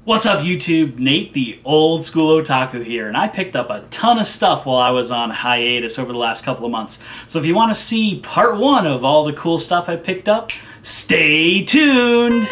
What's up YouTube? Nate, the old school otaku here, and I picked up a ton of stuff while I was on hiatus over the last couple of months. So if you want to see part one of all the cool stuff I picked up, stay tuned!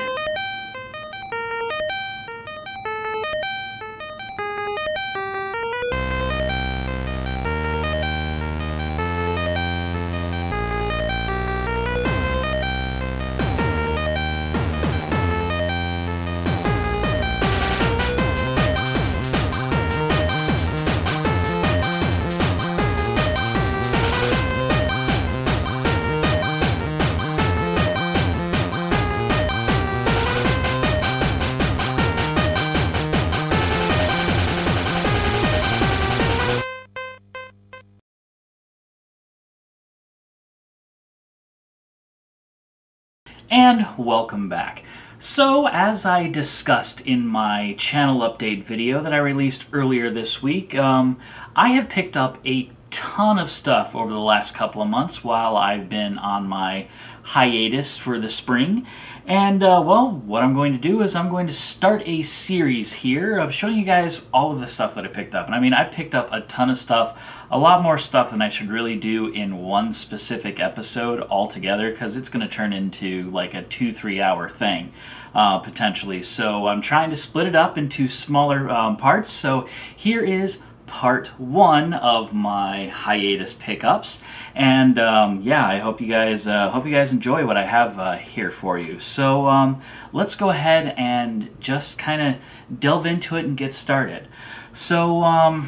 And welcome back. So, as I discussed in my channel update video that I released earlier this week, I have picked up a ton of stuff over the last couple of months while I've been on my hiatus for the spring. And, well, what I'm going to do is I'm going to start a series here of showing you guys all of the stuff that I picked up. And I mean, I picked up a ton of stuff, a lot more stuff than I should really do in one specific episode altogether, because it's going to turn into like a 2-3 hour thing, potentially. So I'm trying to split it up into smaller parts. So here is part one of my hiatus pickups, and yeah, I hope you guys enjoy what I have here for you. So let's go ahead and just kind of delve into it and get started. So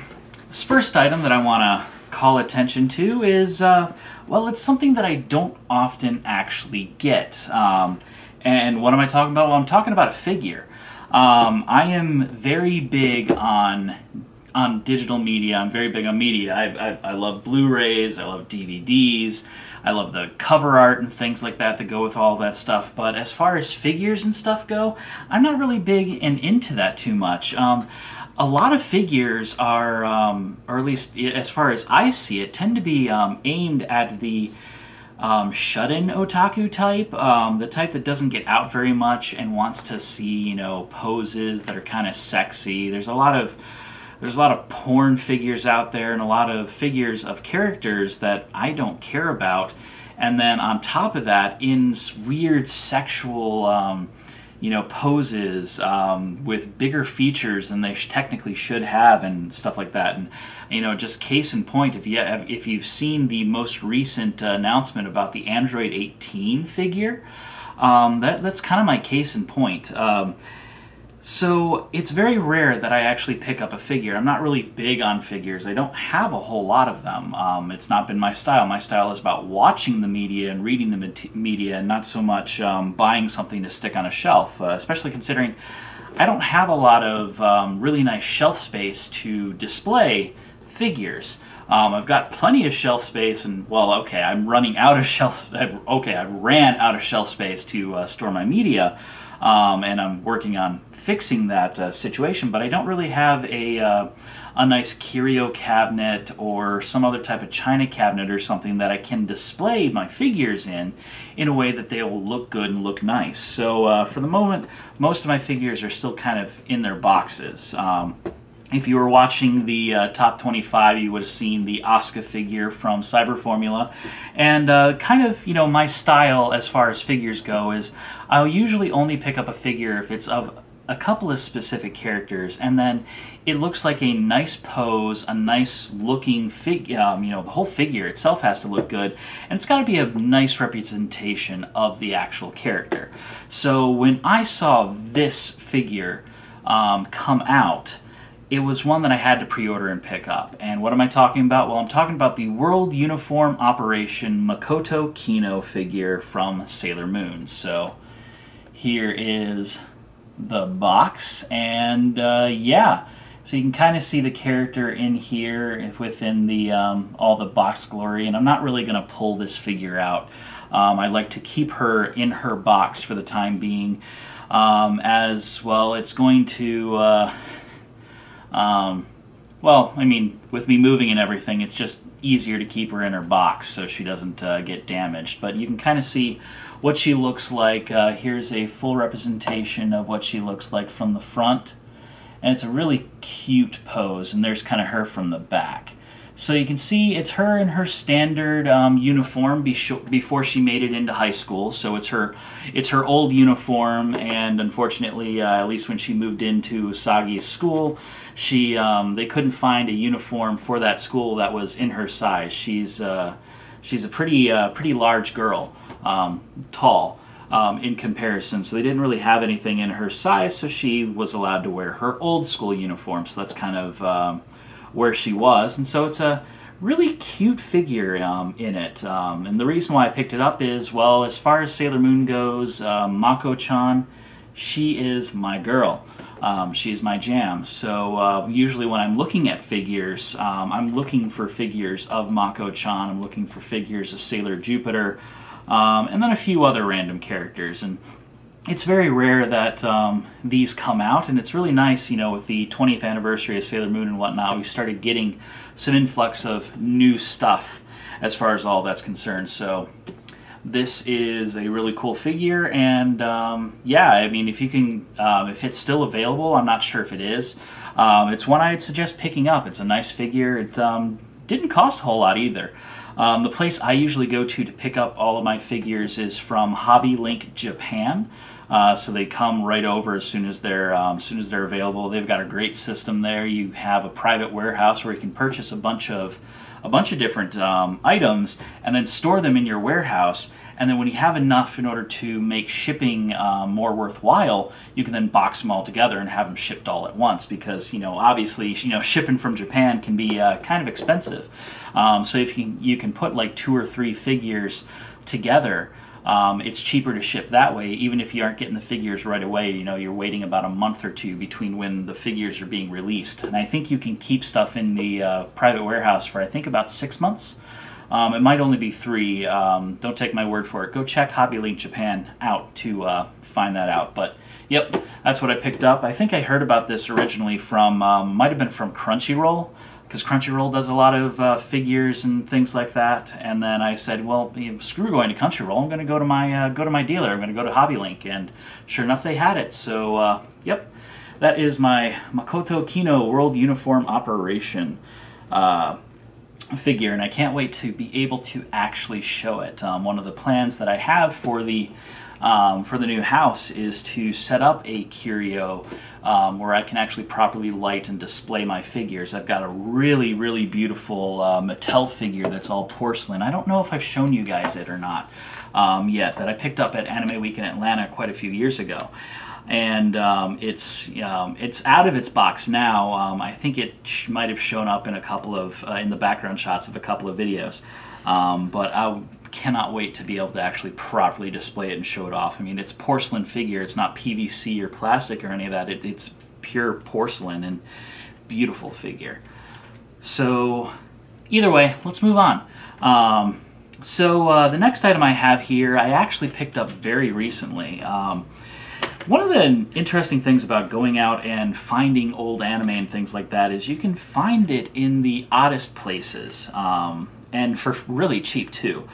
this first item that I want to call attention to is well, it's something that I don't often actually get. And what am I talking about? Well, I'm talking about a figure. I am very big on digital media. I'm very big on media. I love Blu-rays, I love DVDs, I love the cover art and things like that that go with all that stuff. But as far as figures and stuff go, I'm not really big and into that too much. A lot of figures are, or at least as far as I see it, tend to be aimed at the shut-in otaku type, the type that doesn't get out very much and wants to see, you know, poses that are kind of sexy. There's a lot of porn figures out there and a lot of figures of characters that I don't care about. And then on top of that, in weird sexual, you know, poses with bigger features than they technically should have and stuff like that. And, you know, just case in point, if you've seen the most recent announcement about the Android 18 figure, that's kind of my case in point. So it's very rare that I actually pick up a figure. I'm not really big on figures. I don't have a whole lot of them. It's not been my style. My style is about watching the media and reading the media, and not so much buying something to stick on a shelf, especially considering I don't have a lot of really nice shelf space to display figures. I've got plenty of shelf space, and, well, okay, I'm running out of shelf. Okay, I ran out of shelf space to store my media. And I'm working on fixing that situation, but I don't really have a nice curio cabinet or some other type of china cabinet or something that I can display my figures in a way that they will look good and look nice. So for the moment, most of my figures are still kind of in their boxes. If you were watching the top 25, you would have seen the Asuka figure from Cyber Formula. And kind of, you know, my style as far as figures go is I'll usually only pick up a figure if it's of a couple of specific characters, and then it looks like a nice pose, a nice looking figure. You know, the whole figure itself has to look good, and it's got to be a nice representation of the actual character. So when I saw this figure come out, it was one that I had to pre-order and pick up. And what am I talking about? Well, I'm talking about the World Uniform Operation Makoto Kino figure from Sailor Moon. So here is the box, and yeah, so you can kind of see the character in here within the all the box glory. And I'm not really going to pull this figure out. I'd like to keep her in her box for the time being, as well. It's going to well, well, I mean, with me moving and everything, it's just easier to keep her in her box so she doesn't get damaged. But you can kind of see what she looks like. Here's a full representation of what she looks like from the front. And it's a really cute pose, and there's kind of her from the back. So you can see it's her in her standard uniform before she made it into high school. So it's her old uniform, and unfortunately, at least when she moved into Usagi's school, they couldn't find a uniform for that school that was in her size. She's a pretty large girl, tall. In comparison, so they didn't really have anything in her size, so she was allowed to wear her old school uniform. So that's kind of where she was, and so it's a really cute figure in it. And the reason why I picked it up is, well, as far as Sailor Moon goes, Mako-chan, she is my girl. She is my jam. So usually when I'm looking at figures, I'm looking for figures of Mako-chan, I'm looking for figures of Sailor Jupiter, and then a few other random characters. And it's very rare that these come out, and it's really nice, you know, with the 20th anniversary of Sailor Moon and whatnot, we started getting some influx of new stuff as far as all that's concerned. So this is a really cool figure, and yeah, I mean, if you can, if it's still available, I'm not sure if it is. It's one I'd suggest picking up. It's a nice figure. It didn't cost a whole lot either. The place I usually go to pick up all of my figures is from Hobby Link Japan. So they come right over as soon as they're available. They've got a great system there. You have a private warehouse where you can purchase a bunch of different items and then store them in your warehouse. And then when you have enough in order to make shipping more worthwhile, you can then box them all together and have them shipped all at once, because, you know, obviously, you know, shipping from Japan can be kind of expensive. So if you can put like 2 or 3 figures together, it's cheaper to ship that way, even if you aren't getting the figures right away. You know, you're waiting about a month or 2 between when the figures are being released. And I think you can keep stuff in the private warehouse for, I think, about 6 months. It might only be 3. Don't take my word for it. Go check Hobby Link Japan out to find that out. But yep, that's what I picked up. I think I heard about this originally from, might have been from Crunchyroll, because Crunchyroll does a lot of figures and things like that. And then I said, well, screw going to Crunchyroll. I'm going to go to my dealer. I'm going to go to Hobby Link, and sure enough, they had it. So yep, that is my Makoto Kino World Uniform Operation figure, and I can't wait to be able to actually show it. One of the plans that I have for the new house is to set up a curio where I can actually properly light and display my figures. I've got a really, really beautiful Mattel figure that's all porcelain. I don't know if I've shown you guys it or not yet, that I picked up at Anime Week in Atlanta quite a few years ago. And it's out of its box now. I think it might have shown up in a couple of in the background shots of a couple of videos, but I cannot wait to be able to actually properly display it and show it off. I mean, it's porcelain figure. It's not PVC or plastic or any of that. It's pure porcelain, and beautiful figure. So either way, let's move on. So the next item I have here, I actually picked up very recently. One of the interesting things about going out and finding old anime and things like that is you can find it in the oddest places, and for really cheap too.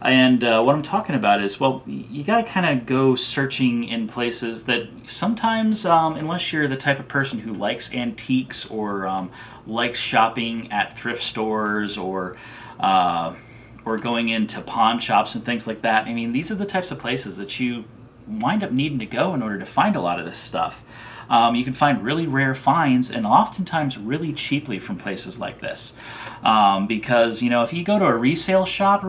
And what I'm talking about is, well, you got to kind of go searching in places that sometimes, unless you're the type of person who likes antiques or likes shopping at thrift stores or going into pawn shops and things like that, I mean, these are the types of places that you wind up needing to go in order to find a lot of this stuff. You can find really rare finds, and oftentimes really cheaply, from places like this. Because, you know, if you go to a resale shop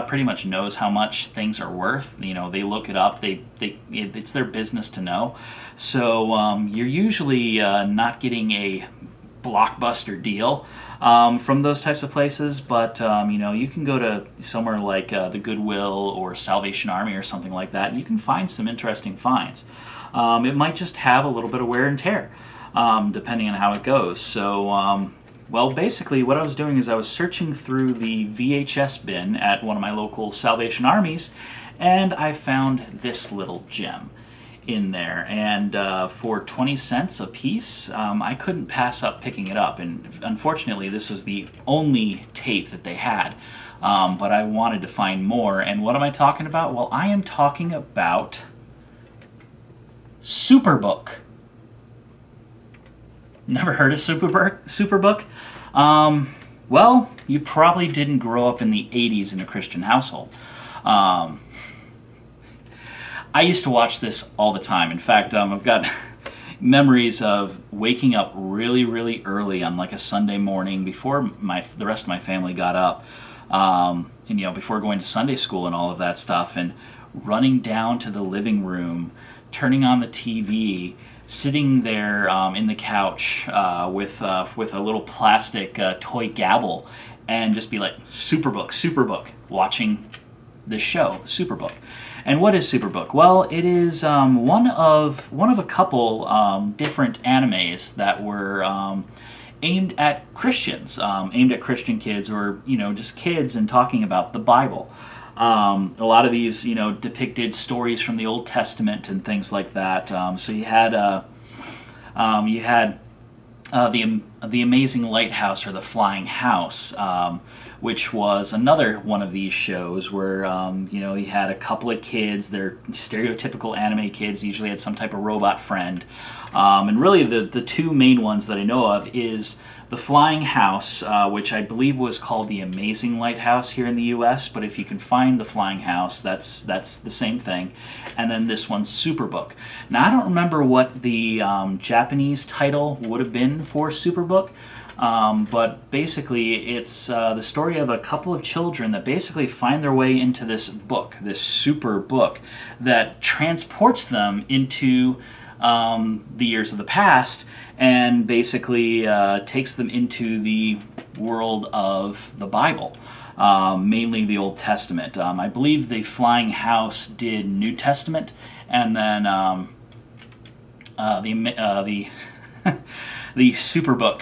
pretty much knows how much things are worth. You know, they look it up. It's their business to know. So you're usually not getting a blockbuster deal from those types of places, but you know, you can go to somewhere like the Goodwill or Salvation Army or something like that, and you can find some interesting finds. It might just have a little bit of wear and tear, depending on how it goes. So, well, basically what I was doing is I was searching through the VHS bin at one of my local Salvation Armies, and I found this little gem. in there, and for 20 cents a piece, I couldn't pass up picking it up. And unfortunately, this was the only tape that they had, but I wanted to find more. And what am I talking about? Well, I am talking about Superbook. Never heard of Superbook? Well, you probably didn't grow up in the 80s in a Christian household. I used to watch this all the time. In fact, I've got memories of waking up really, really early on like a Sunday morning before the rest of my family got up, and before going to Sunday school and all of that stuff, and running down to the living room, turning on the TV, sitting there in the couch with a little plastic toy gavel, and just be like, Superbook, Superbook, watching this show, Superbook. And what is Superbook? Well, it is one of a couple different animes that were aimed at Christians, aimed at Christian kids, or just kids, and talking about the Bible. A lot of these depicted stories from the Old Testament and things like that. So you had the Amazing Lighthouse, or the Flying House, which was another one of these shows where, you had a couple of kids. They're stereotypical anime kids, usually had some type of robot friend. And really the two main ones that I know of is the Flying House, which I believe was called the Amazing Lighthouse here in the US, but if you can find the Flying House, that's the same thing. And then this one's Superbook. Now, I don't remember what the Japanese title would have been for Superbook, but basically it's the story of a couple of children that basically find their way into this book, this super book, that transports them into the years of the past, and basically takes them into the world of the Bible, mainly the Old Testament. I believe the Flying House did New Testament, and then the Superbook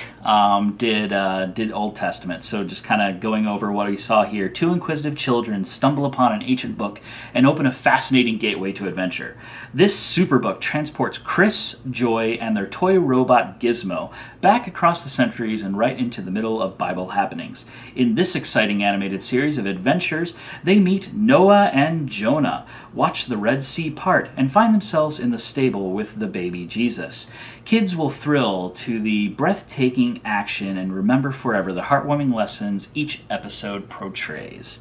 did Old Testament. So just kind of going over what we saw here. Two inquisitive children stumble upon an ancient book and open a fascinating gateway to adventure. This Superbook transports Chris, Joy, and their toy robot Gizmo back across the centuries and right into the middle of Bible happenings. In this exciting animated series of adventures, they meet Noah and Jonah, watch the Red Sea part, and find themselves in the stable with the baby Jesus. Kids will thrill to the breathtaking action and remember forever the heartwarming lessons each episode portrays.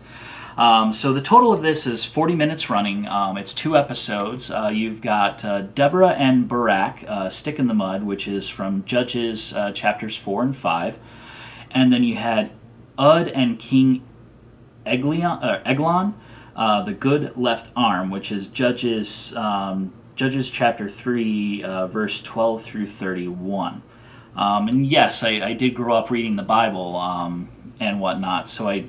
So the total of this is 40 minutes running. It's 2 episodes. You've got Deborah and Barak, Stick in the Mud, which is from Judges chapters 4 and 5. And then you had Ud and King Eglon, the Good Left Arm, which is Judges chapter 3, verse 12 through 31. And yes, I did grow up reading the Bible and whatnot, so I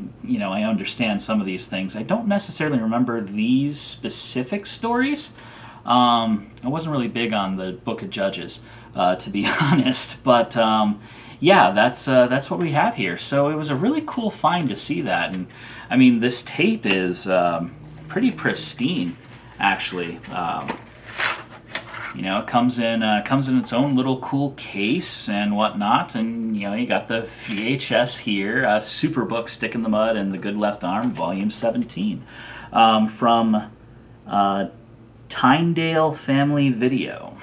understand some of these things. I don't necessarily remember these specific stories. I wasn't really big on the Book of Judges, to be honest, but yeah, that's what we have here. So it was a really cool find to see that, and I mean, this tape is pretty pristine, actually. It comes in its own little cool case and whatnot, and you got the VHS here, Superbook, Stick in the Mud, and the Good Left Arm, Volume 17, from Tyndale Family Video.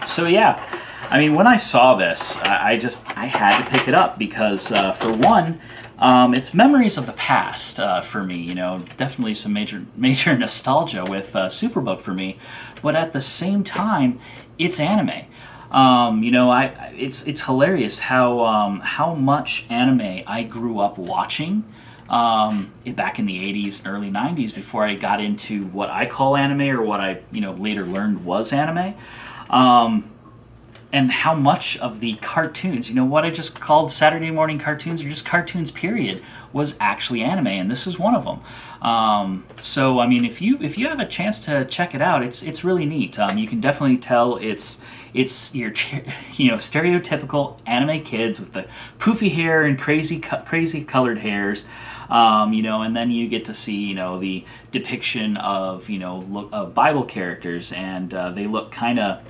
So yeah, I mean, when I saw this, I had to pick it up because, for one, it's memories of the past for me. Definitely some major nostalgia with Superbook for me, but at the same time, it's anime. It's hilarious how much anime I grew up watching back in the 80s and early 90s before I got into what I call anime, or what I later learned was anime. And how much of the cartoons, what I just called Saturday morning cartoons, or just cartoons period, was actually anime, and this is one of them. So I mean, if you have a chance to check it out, it's really neat. You can definitely tell it's your stereotypical anime kids with the poofy hair and crazy colored hairs. You know, and then you get to see, you know, the depiction of, you know, of Bible characters, and they look kind of,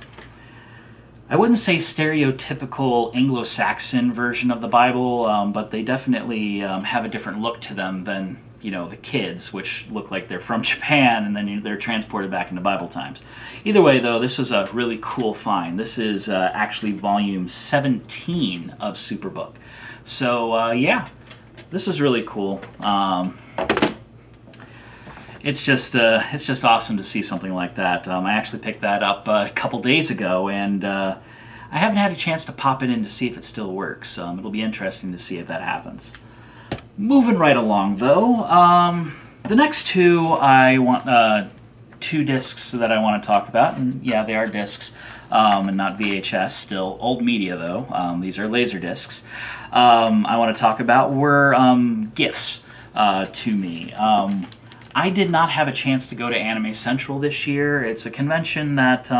I wouldn't say stereotypical Anglo-Saxon version of the Bible, but they definitely have a different look to them than, you know, the kids, which look like they're from Japan, and then they're transported back into Bible times. Either way, though, this was a really cool find. This is actually volume 17 of Superbook. So, yeah, this is really cool. It's just awesome to see something like that. I actually picked that up a couple days ago, and I haven't had a chance to pop it in to see if it still works. It'll be interesting to see if that happens. Moving right along, though, the next two I want two discs that I want to talk about, and yeah, they are discs and not VHS. Still old media, though. These are Laserdiscs. I want to talk about were gifts to me. I did not have a chance to go to Anime Central this year. It's a convention that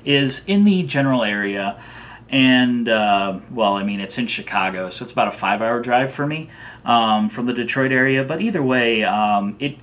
is in the general area, and, well, I mean, it's in Chicago, so it's about a 5-hour drive for me from the Detroit area, but either way, it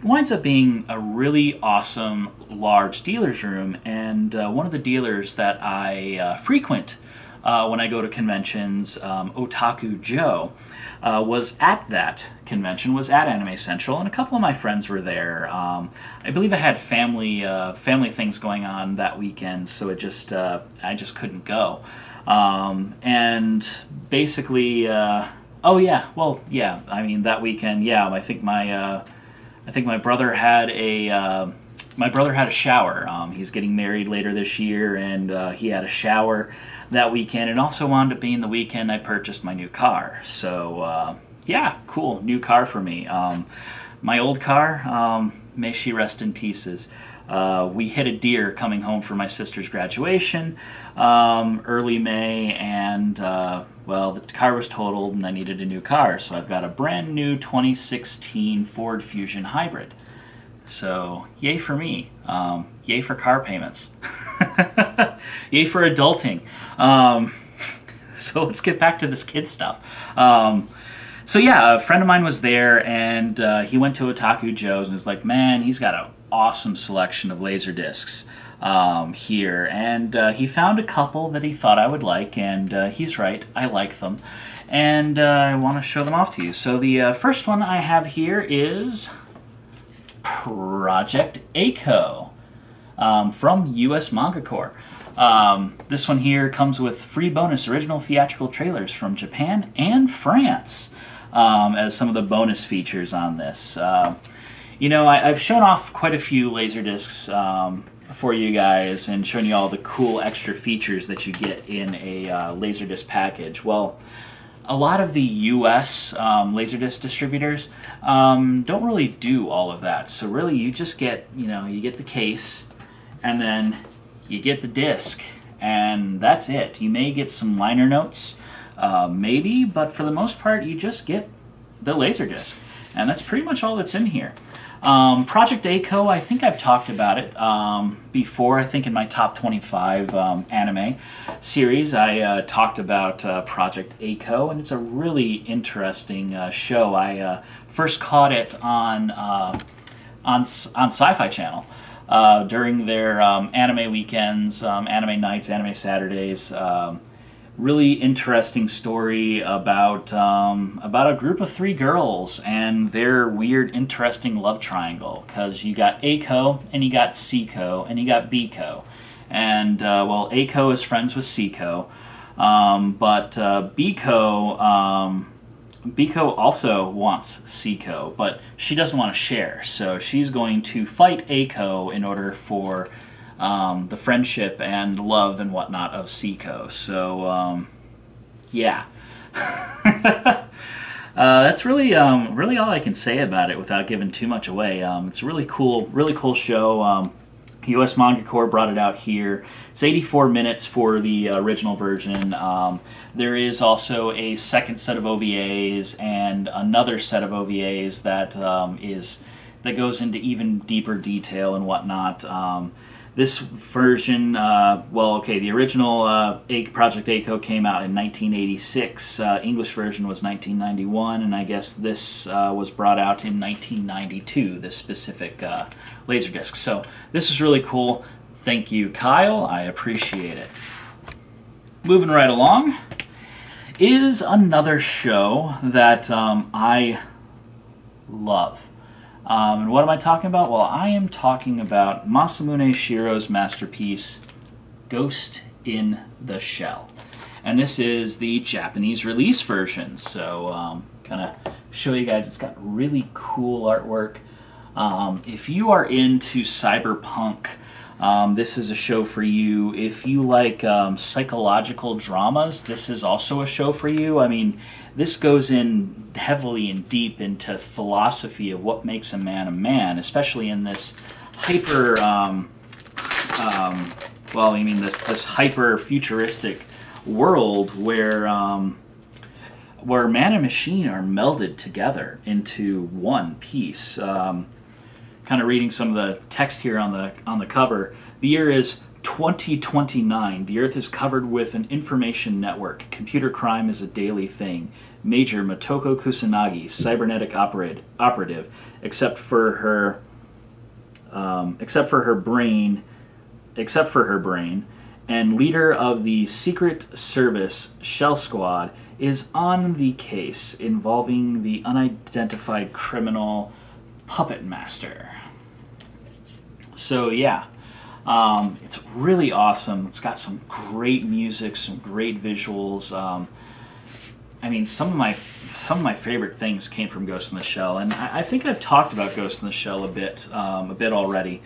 winds up being a really awesome, large dealer's room, and one of the dealers that I frequent when I go to conventions, Otaku Joe, was at that convention, was at Anime Central, and a couple of my friends were there. I believe I had family things going on that weekend, so it just I just couldn't go. And basically, oh yeah, well yeah, I mean that weekend, yeah, I think my brother had a shower. He's getting married later this year, and he had a shower that weekend. It also wound up being the weekend I purchased my new car. So, yeah, cool, new car for me. My old car, may she rest in pieces. We hit a deer coming home from my sister's graduation early May, and, well, the car was totaled and I needed a new car. So I've got a brand new 2016 Ford Fusion Hybrid. So, yay for me. Yay for car payments. Yay for adulting. So let's get back to this kid stuff. So yeah, a friend of mine was there, and he went to Otaku Joe's and was like, man, he's got an awesome selection of Laserdiscs here. And he found a couple that he thought I would like, and he's right, I like them. And I want to show them off to you. So the first one I have here is Project A-ko from US Manga Corps. This one here comes with free bonus original theatrical trailers from Japan and France as some of the bonus features on this. You know, I've shown off quite a few Laserdiscs for you guys and shown you all the cool extra features that you get in a Laserdisc package. Well, a lot of the US Laserdisc distributors don't really do all of that. So really you just get, you know, you get the case and then you get the disc, and that's it. You may get some liner notes, maybe, but for the most part you just get the Laserdisc. And that's pretty much all that's in here. Project A-ko, I think I've talked about it before. I think in my top 25 anime series, I talked about Project A-ko, and it's a really interesting show. I first caught it on Sci-Fi Channel during their anime weekends, anime nights, anime Saturdays. Really interesting story about a group of 3 girls and their weird, interesting love triangle. Because you got A-ko, and you got C-ko, and you got B-ko. And, well, A-ko is friends with C-ko, but B-ko also wants C-ko, but she doesn't want to share. So she's going to fight A-ko in order for the friendship and love and whatnot of C-ko. So, yeah. That's really all I can say about it without giving too much away. It's a really cool show. US Manga Corps brought it out here. It's 84 minutes for the original version. There is also a second set of OVAs and another set of OVAs that that goes into even deeper detail and whatnot. This version, well, okay, the original Project A-ko came out in 1986. English version was 1991, and I guess this was brought out in 1992, this specific Laserdisc. So this is really cool. Thank you, Kyle. I appreciate it. Moving right along is another show that I love. And what am I talking about? Well, I am talking about Masamune Shirow's masterpiece, Ghost in the Shell. And this is the Japanese release version. So, kind of show you guys, it's got really cool artwork. If you are into cyberpunk, this is a show for you. If you like psychological dramas, this is also a show for you. I mean, this goes in heavily and deep into philosophy of what makes a man, especially in this hyper, well, I mean, this hyper futuristic world where man and machine are melded together into one piece. Kind of reading some of the text here on the cover. The year is 2029. The Earth is covered with an information network. Computer crime is a daily thing. Major Motoko Kusanagi, cybernetic operative, except for her brain, and leader of the Secret Service Shell Squad, is on the case involving the unidentified criminal Puppet Master. So yeah, it's really awesome. It's got some great music, some great visuals. I mean, some of my favorite things came from Ghost in the Shell, and I think I've talked about Ghost in the Shell a bit already.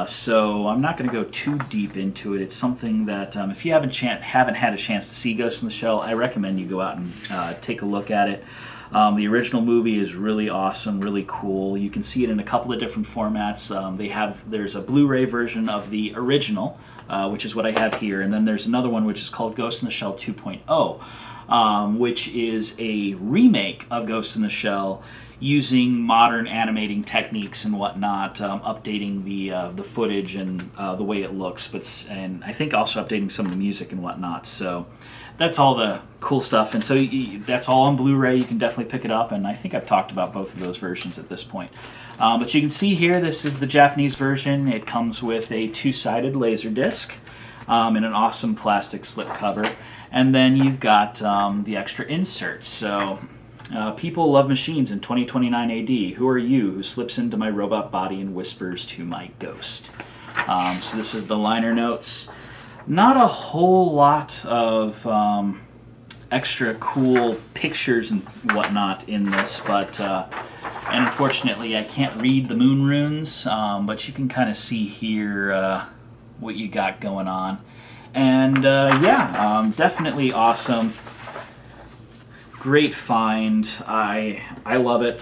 So I'm not going to go too deep into it. It's something that if you haven't had a chance to see Ghost in the Shell, I recommend you go out and take a look at it. The original movie is really awesome, really cool. You can see it in a couple of different formats. There's a Blu-ray version of the original, which is what I have here, and then there's another one which is called Ghost in the Shell 2.0, which is a remake of Ghost in the Shell using modern animating techniques and whatnot, updating the footage and the way it looks, and I think also updating some of the music and whatnot. So that's all the cool stuff, and so that's all on Blu-ray. You can definitely pick it up, and I think I've talked about both of those versions at this point. But you can see here, this is the Japanese version. It comes with a two-sided Laserdisc in an awesome plastic slipcover, and then you've got the extra inserts. So, people love machines in 2029 AD. Who are you who slips into my robot body and whispers to my ghost? So this is the liner notes. Not a whole lot of extra cool pictures and whatnot in this, but and unfortunately I can't read the moon runes, but you can kind of see here what you got going on. And yeah, definitely awesome. Great find. I love it.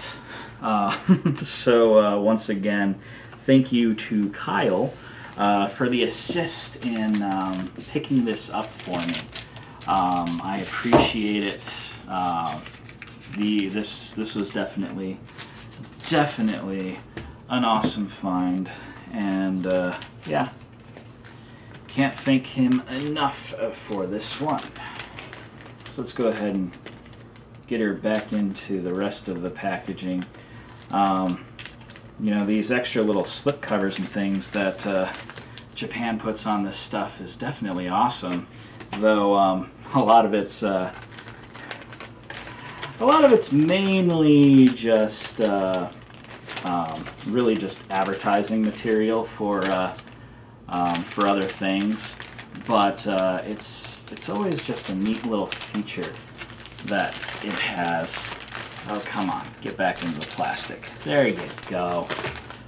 So once again, thank you to Kyle for the assist in picking this up for me. I appreciate it. This was definitely an awesome find, and yeah, can't thank him enough for this one. So let's go ahead and get her back into the rest of the packaging. You know, these extra little slip covers and things that Japan puts on this stuff is definitely awesome, though a lot of it's mainly just really just advertising material for other things, but it's always just a neat little feature that it has. Oh, come on, get back into the plastic. There you go.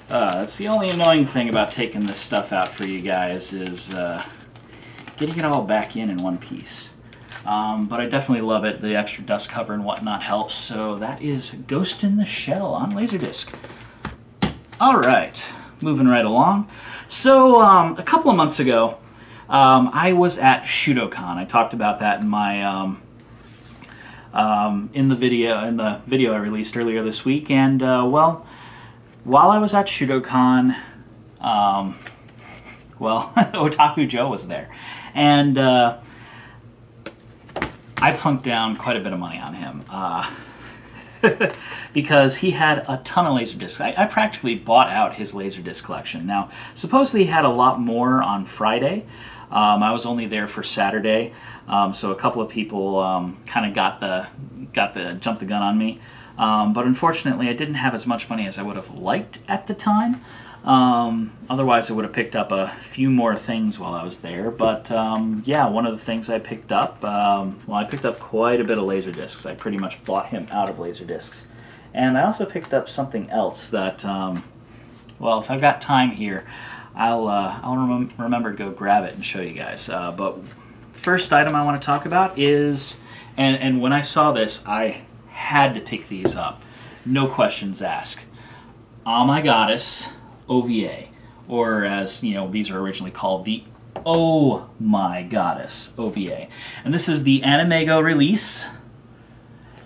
That's the only annoying thing about taking this stuff out for you guys, is getting it all back in one piece. But I definitely love it. The extra dust cover and whatnot helps. So that is Ghost in the Shell on Laserdisc. Alright, moving right along. So a couple of months ago, I was at Shudokan. I talked about that in my in the video I released earlier this week, and well, while I was at Shudokan, Well, Otaku Joe was there. And I plunked down quite a bit of money on him. Because he had a ton of Laserdiscs. I practically bought out his Laserdisc collection. Now, supposedly he had a lot more on Friday. I was only there for Saturday, so a couple of people kind of got the jumped the gun on me. But unfortunately, I didn't have as much money as I would have liked at the time. Otherwise, I would have picked up a few more things while I was there. But yeah, one of the things I picked up, well, I picked up quite a bit of Laserdiscs. I pretty much bought him out of Laserdiscs. And I also picked up something else that, well, if I've got time here, I'll remember to go grab it and show you guys. But first item I want to talk about is, and when I saw this, I had to pick these up. No questions asked. Oh My Goddess OVA, or as you know, these are originally called the Oh My Goddess OVA. And this is the Animego release.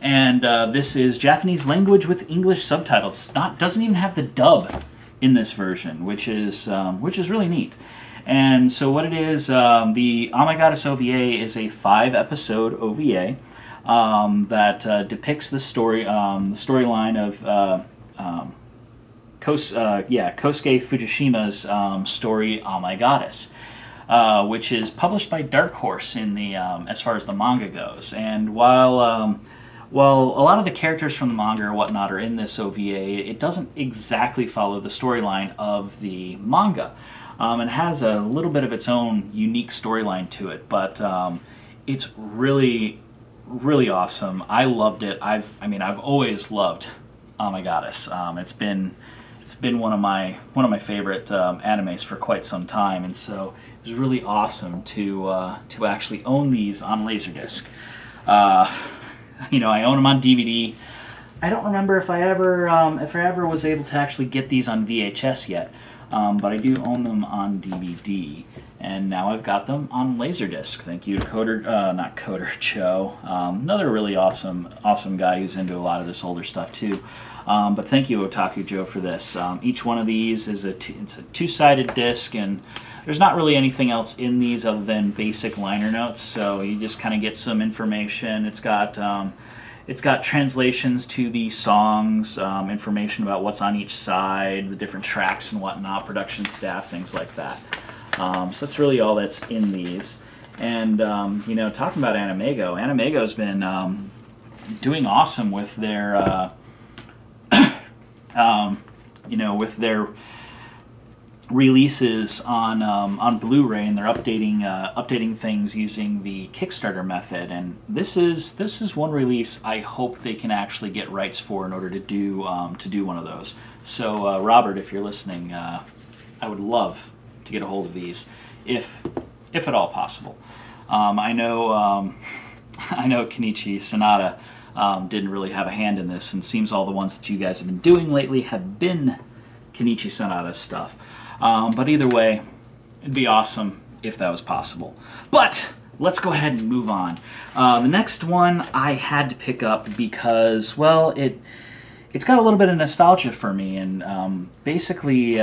And this is Japanese language with English subtitles. Doesn't even have the dub in this version, which is really neat. And so what it is, the Oh My Goddess OVA is a 5-episode OVA that depicts the storyline of Kosuke Fujishima's story Oh My Goddess, which is published by Dark Horse in the as far as the manga goes. And while a lot of the characters from the manga or whatnot are in this OVA, it doesn't exactly follow the storyline of the manga. It has a little bit of its own unique storyline to it, but it's really, really awesome. I loved it. I've always loved Oh My Goddess. It's been one of my favorite animes for quite some time, and so it was really awesome to actually own these on Laserdisc. You know, I own them on DVD. I don't remember if I ever was able to actually get these on VHS yet, but I do own them on DVD, and now I've got them on Laserdisc. Thank you to Joe, another really awesome guy who's into a lot of this older stuff too. But thank you, Otaku Joe, for this. Each one of these is it's a two-sided disc, and there's not really anything else in these other than basic liner notes, so you just kind of get some information. It's got translations to the songs, information about what's on each side, the different tracks and whatnot, production staff, things like that. So that's really all that's in these. And you know, talking about Animego's been doing awesome with their you know, with their releases on Blu-ray, and they're updating things using the Kickstarter method. And this is one release I hope they can actually get rights for in order to do one of those. So Robert, if you're listening, I would love to get a hold of these, if at all possible. I know Kenichi Sanada didn't really have a hand in this, and seems all the ones that you guys have been doing lately have been Kenichi Sanada's stuff. But either way, it'd be awesome if that was possible. But let's go ahead and move on. The next one I had to pick up because, well, it's got a little bit of nostalgia for me, and basically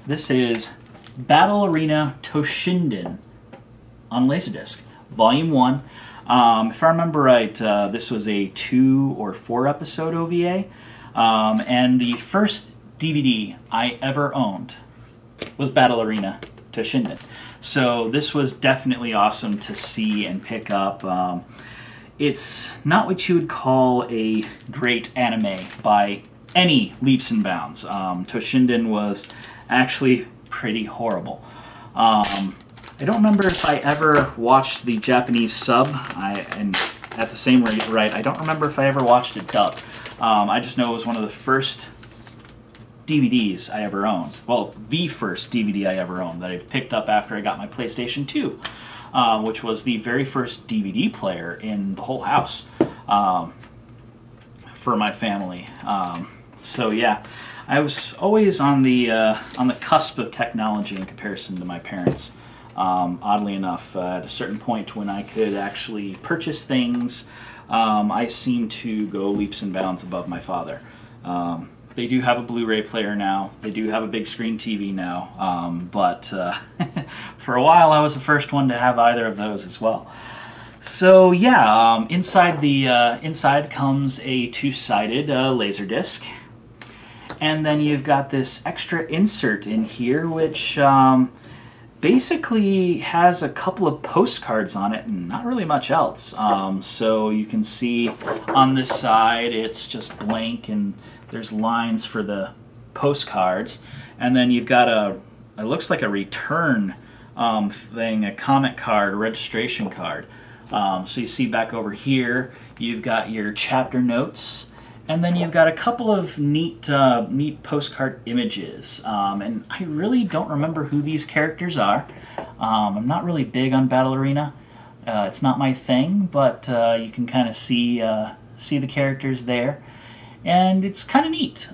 this is Battle Arena Toshinden on Laserdisc, Volume 1. If I remember right, this was a 2 or 4 episode OVA, and the first DVD I ever owned was Battle Arena Toshinden. So this was definitely awesome to see and pick up. It's not what you would call a great anime by any leaps and bounds. Toshinden was actually pretty horrible. I don't remember if I ever watched the Japanese sub, and at the same rate, I don't remember if I ever watched it dubbed. I just know it was one of the first DVDs I ever owned. Well, the first DVD I ever owned that I picked up after I got my PlayStation 2, which was the very first DVD player in the whole house for my family. So yeah, I was always on the cusp of technology in comparison to my parents. Oddly enough, at a certain point when I could actually purchase things, I seemed to go leaps and bounds above my father. They do have a Blu-ray player now. They do have a big screen TV now. But for a while, I was the first one to have either of those as well. So yeah, inside comes a two-sided Laserdisc, and then you've got this extra insert in here, which basically has a couple of postcards on it and not really much else. So you can see on this side it's just blank and there's lines for the postcards, and then you've got it looks like a return thing, a comment card, a registration card. So you see back over here you've got your chapter notes, and then you've got a couple of neat postcard images, and I really don't remember who these characters are. I'm not really big on Battle Arena. It's not my thing, but you can kind of see the characters there, and it's kind of neat.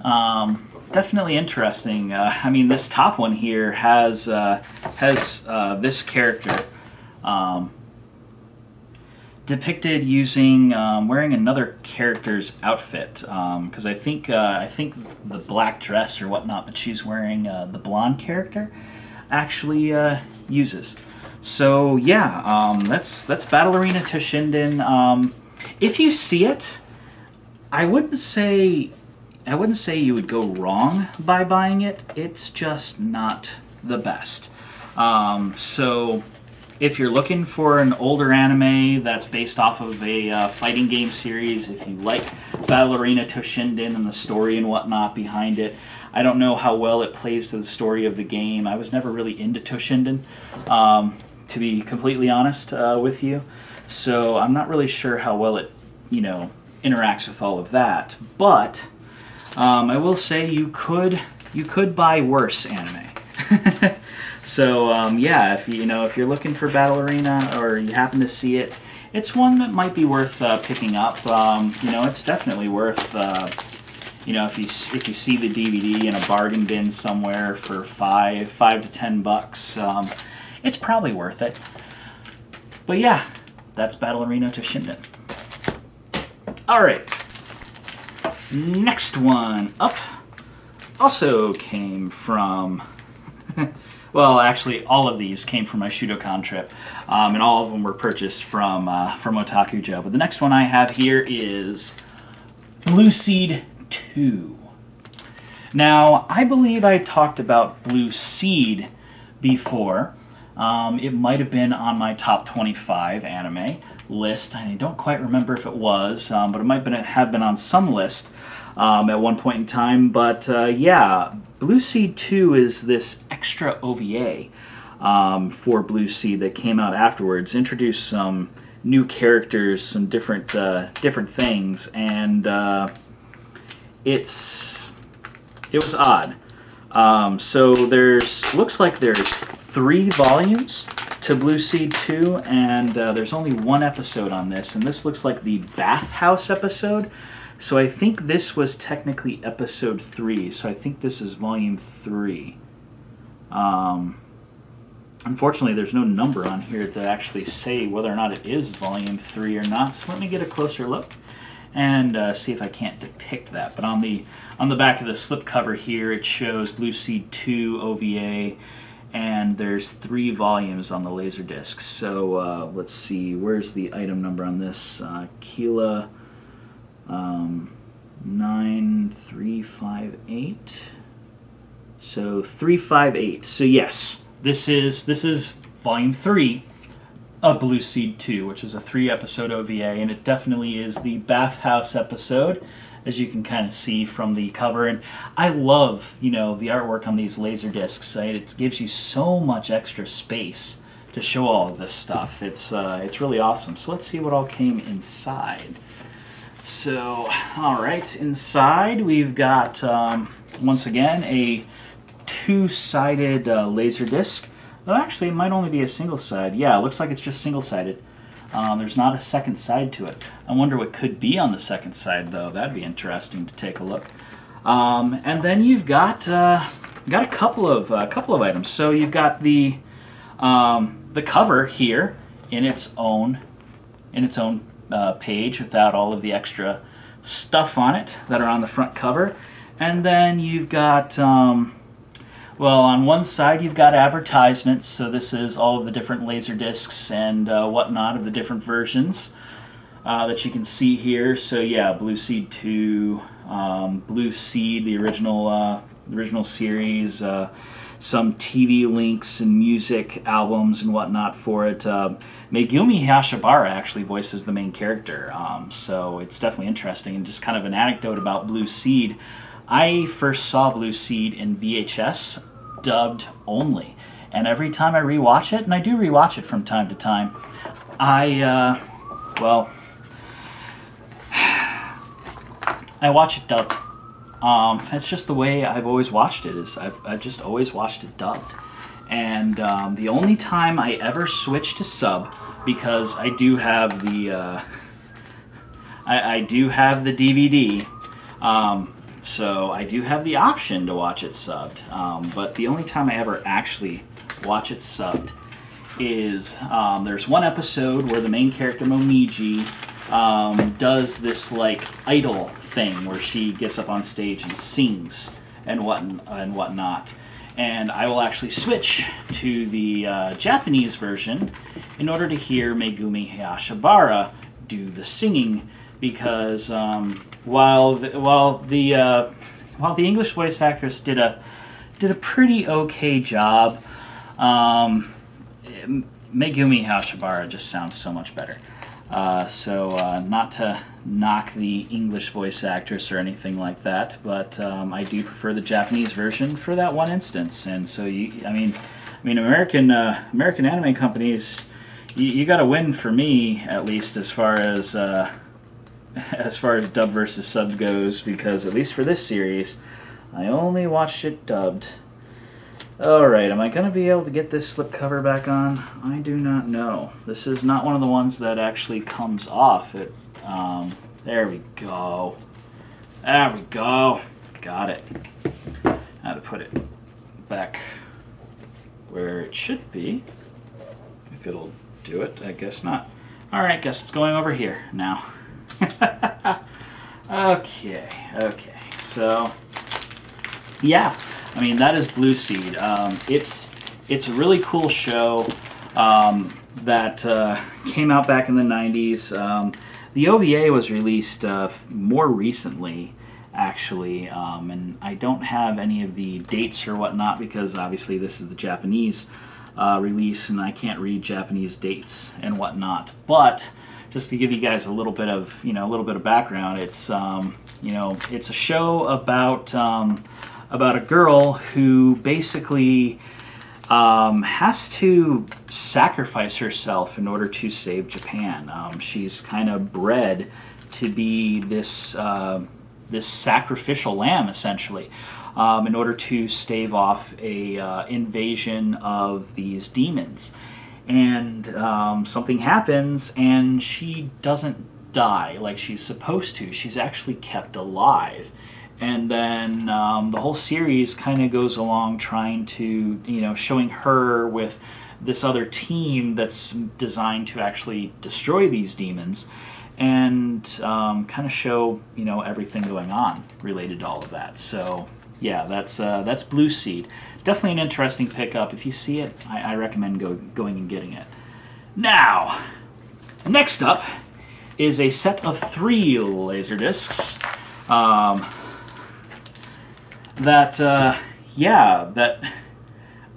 Definitely interesting. I mean, this top one here has this character depicted using wearing another character's outfit, because I think the black dress or whatnot that she's wearing, the blonde character actually uses. So yeah, that's Battle Arena Toshinden. If you see it, I wouldn't say you would go wrong by buying it. It's just not the best. So if you're looking for an older anime that's based off of a fighting game series, if you like Battle Arena Toshinden and the story and whatnot behind it, I don't know how well it plays to the story of the game. I was never really into Toshinden, to be completely honest with you. So I'm not really sure how well it, interacts with all of that. But I will say you could buy worse anime. So yeah, if you're looking for Battle Arena or you happen to see it, it's one that might be worth picking up. It's definitely worth. If you see the DVD in a bargain bin somewhere for $5 to $10, it's probably worth it. But yeah, that's Battle Arena Toshinden. All right, next one up also came from. Well, actually, all of these came from my Shudokan trip, and all of them were purchased from Otaku Joe. But the next one I have here is Blue Seed 2. Now, I believe I talked about Blue Seed before. It might have been on my top 25 anime list. I don't quite remember if it was, but it might have been on some list at one point in time. But yeah, Blue Seed 2 is this extra OVA for Blue Seed that came out afterwards. Introduced some new characters, some different things, and it was odd. So looks like there's 3 volumes to Blue Seed 2, and there's only 1 episode on this, and this looks like the bathhouse episode. So I think this was technically episode 3, so I think this is volume 3. Unfortunately, there's no number on here to actually say whether or not it is volume 3 or not, so let me get a closer look and see if I can't depict that. But on the back of the slipcover here, it shows Blue Seed 2 OVA, and there's 3 volumes on the Laserdisc. So let's see, where's the item number on this? Keela 9358. So 358. So yes, this is volume 3 of Blue Seed 2, which is a 3-episode OVA, and it definitely is the bathhouse episode, as you can kind of see from the cover. And I love, the artwork on these Laserdiscs. It gives you so much extra space to show all of this stuff. It's really awesome. So let's see what all came inside. So, all right, inside we've got, once again, a 2-sided Laserdisc. Well, actually, it might only be a single side. Yeah, it looks like it's just single-sided. There's not a second side to it. I wonder what could be on the second side, though. That'd be interesting to take a look. And then you've got a couple of items. So you've got the cover here in its own page without all of the extra stuff on it that are on the front cover. And then you've got, well, on one side you've got advertisements, so this is all of the different Laserdiscs and whatnot of the different versions that you can see here. So yeah, Blue Seed 2, Blue Seed, the original series, some TV links and music albums and whatnot for it. Megumi Hayashibara actually voices the main character, so it's definitely interesting. And just kind of an anecdote about Blue Seed, I first saw Blue Seed in VHS, dubbed only. And every time I rewatch it, and I do rewatch it from time to time, well, I watch it dubbed. It's just the way I've always watched it. I've just always watched it dubbed. And the only time I ever switched to sub, because I do have the I do have the DVD, so I do have the option to watch it subbed. But the only time I ever actually watch it subbed is there's one episode where the main character Momiji does this like idol thing where she gets up on stage and sings and whatnot. And I will actually switch to the Japanese version in order to hear Megumi Hayashibara do the singing, because while the English voice actress did a pretty okay job, Megumi Hayashibara just sounds so much better. So not to knock the English voice actress or anything like that, but I do prefer the Japanese version for that one instance. And so I mean American anime companies, you got to win for me, at least as far as dub versus sub goes, because at least for this series, I only watched it dubbed. Alright, am I going to be able to get this slipcover back on? I do not know. This is not one of the ones that actually comes off. There we go. There we go. Got it. How to put it back where it should be. If it'll do it, I guess not. Alright, guess it's going over here now. Okay, so yeah. I mean, that is Blue Seed. It's a really cool show that came out back in the 90s. The OVA was released more recently, actually, and I don't have any of the dates or whatnot because obviously this is the Japanese release, and I can't read Japanese dates and whatnot. But just to give you guys a little bit of background, it's it's a show about a girl who basically has to sacrifice herself in order to save Japan. She's kind of bred to be this sacrificial lamb, essentially, in order to stave off a invasion of these demons. And something happens, and she doesn't die like she's supposed to. She's actually kept alive. And then the whole series kind of goes along trying to, showing her with this other team that's designed to actually destroy these demons, and kind of show, everything going on related to all of that. So yeah, that's Blue Seed. Definitely an interesting pickup. If you see it, I recommend going and getting it. Now, next up is a set of 3 Laserdiscs. I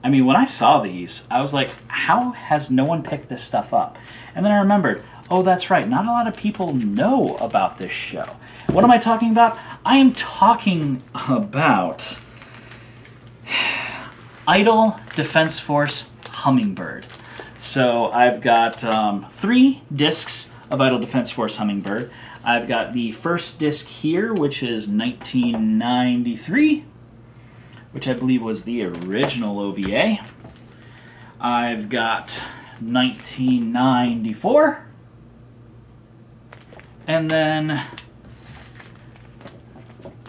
mean, when I saw these, I was like, how has no one picked this stuff up? And then I remembered, oh, that's right, not a lot of people know about this show. What am I talking about? I am talking about Idol Defense Force Hummingbird. So I've got 3 discs of Idol Defense Force Hummingbird. I've got the first disc here, which is 1993. Which I believe was the original OVA. I've got 1994. And then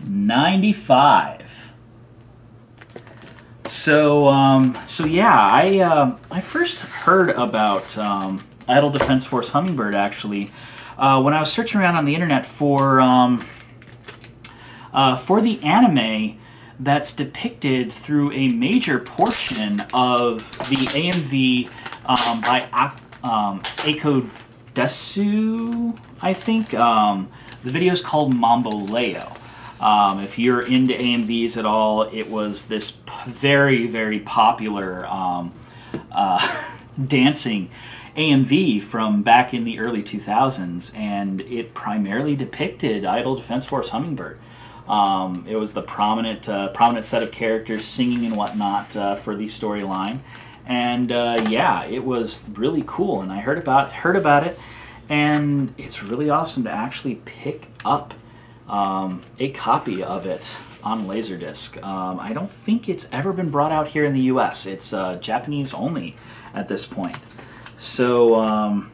95. So yeah, I first heard about Idol Defense Force Hummingbird, actually, when I was searching around on the internet for for the anime that's depicted through a major portion of the AMV by Ako Desu, I think. The video is called Mambo Leo. If you're into AMVs at all, it was this very, very popular dancing AMV from back in the early 2000s, and it primarily depicted Idle Defense Force Hummingbird. It was the prominent set of characters singing and whatnot for the storyline, and yeah, it was really cool. And I heard about it, and it's really awesome to actually pick up a copy of it on Laserdisc. I don't think it's ever been brought out here in the U.S. It's Japanese only at this point. So